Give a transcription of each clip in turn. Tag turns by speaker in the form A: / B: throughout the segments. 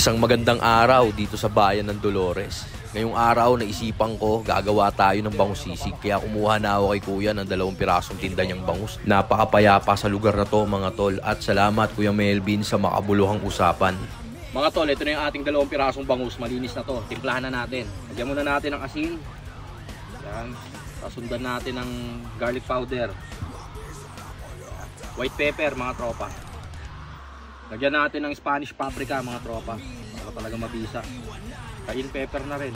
A: Isang magandang araw dito sa bayan ng Dolores. Ngayong araw naisipan ko gagawa tayo ng bangus sisig, kaya kumuha na ako kay kuya ng 2 pirasong tinda niyang bangus. Napakapayapa sa lugar na to mga tol, at salamat Kuya Melvin sa makabuluhang usapan.
B: Mga tol, ito na yung ating 2 pirasong bangus, malinis na to. Timplahan na natin. Lagyan muna natin ng asin. Yan. Sasundan natin ng garlic powder. White pepper mga tropa. Lagyan natin ng Spanish paprika mga tropa, para talaga mabisa. Cayenne pepper na rin.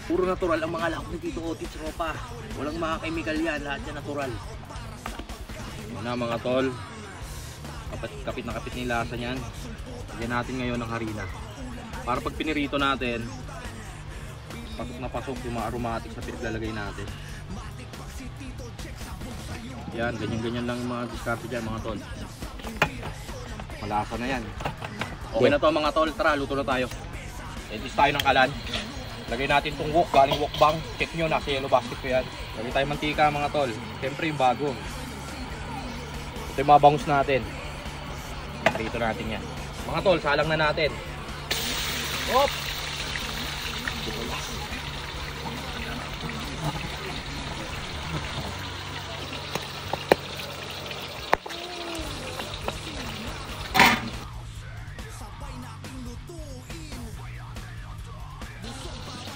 B: Puro natural ang mga lahok dito, Otis tropa. Walang mga chemical yan, lahat yan natural. Yan na mga tol. Kapit na kapit na yung lasa niyan. Lagyan natin ngayon ng harina. Para pag pinirito natin, pasok na pasok yung mga aromatics na pinaglalagay natin. Yan, ganyan-ganyan lang yung mga diskarte dyan mga tol. Malasa na yan. Okay na to mga tol, tara luto na tayo. Edis tayo ng kalan. Lagay natin itong wok, galing wokbang. Check nyo, nasa yellow basket ko yan. Lagay tayo mantika mga tol. Siyempre yung bago. Ito yung mga bangus natin. Rito natin yan. Mga tol, salang na natin. Hop!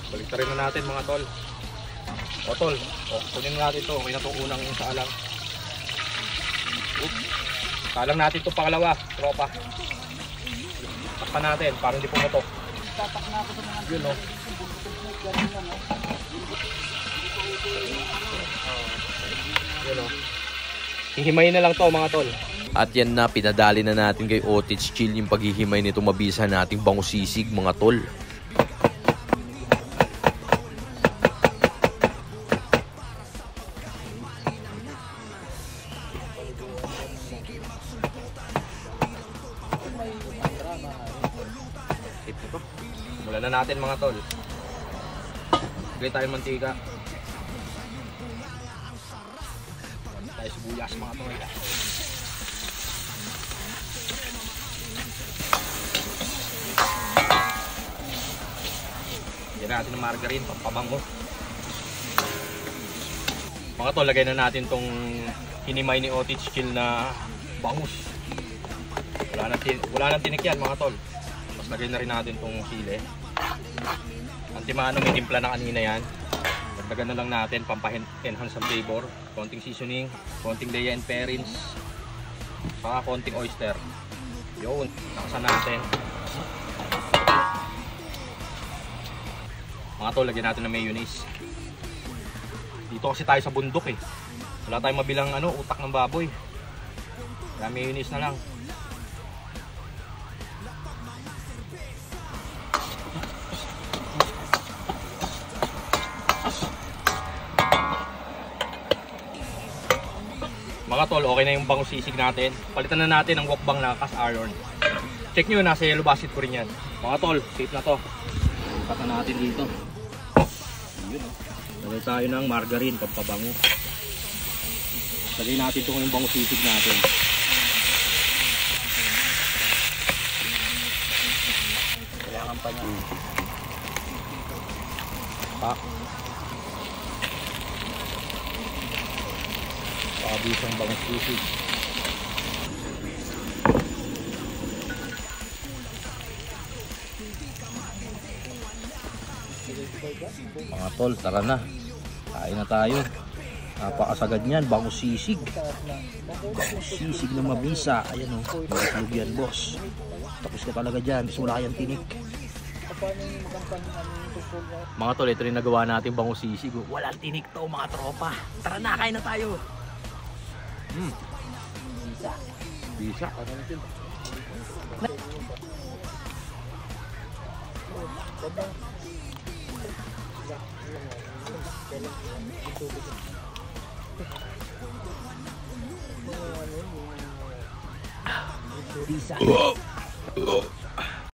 B: Baliktarin na natin mga tol. O tol, kunin natin to. Okay na itong unang yung salang. Oops. Salang natin itong pangalawa, tropa. Takpan natin para hindi pumutok. Yun o. Yun o. Hihimayin na lang to mga tol.
A: At yan na, pinadali na natin kay Otis Chill yung paghihimay nito mabisa nating bangus sisig mga tol.
B: Mula na natin mga tol. Lagay tayo mantika. Tayo sibuyas mga tol. Lagyan natin ng margarine, pampabango. Mga tol, lagay na natin tong hinimay ni Otis Chill na bangus. Wala nang tinik yan mga tol. Tapos lagay na rin natin tong sili. Antimano, may timpla na kanina yan. Dagdagan na lang natin, pampa-enhance ang flavor. Konting seasoning, konting Daya and Perrins, saka konting oyster. Yun, nakasan natin. Mga tol, lagyan natin ng mayonnaise. Dito kasi tayo sa bundok eh. Wala tayong mabilang utak ng baboy. Kaya mayonnaise na lang. Mga tol, okay na yung bangus sisig natin. Palitan na natin ang wokbang na cast iron. Check nyo, nasa yellow basket ko rin yan. Mga tol, safe na to. Pata natin dito. Yun o. Lagay tayo ng margarine, pampabango. Lagay natin itong yung bangus sisig natin. Kailangan pa niya. Pakabisang bangus sisig. Mga tol, tara na. Kain na tayo. Napakasagad niyan, bangus sisig. Bangus sisig na mabisa. Ayan o, matlog yan boss. Tapos ka talaga dyan, tapos wala kayang tinik. Mga tol, ito rin nagawa natin bangus sisig. Walang tinik to mga tropa. Tara na, kain na tayo. Bisa. Bisa. Ano natin? Bisa.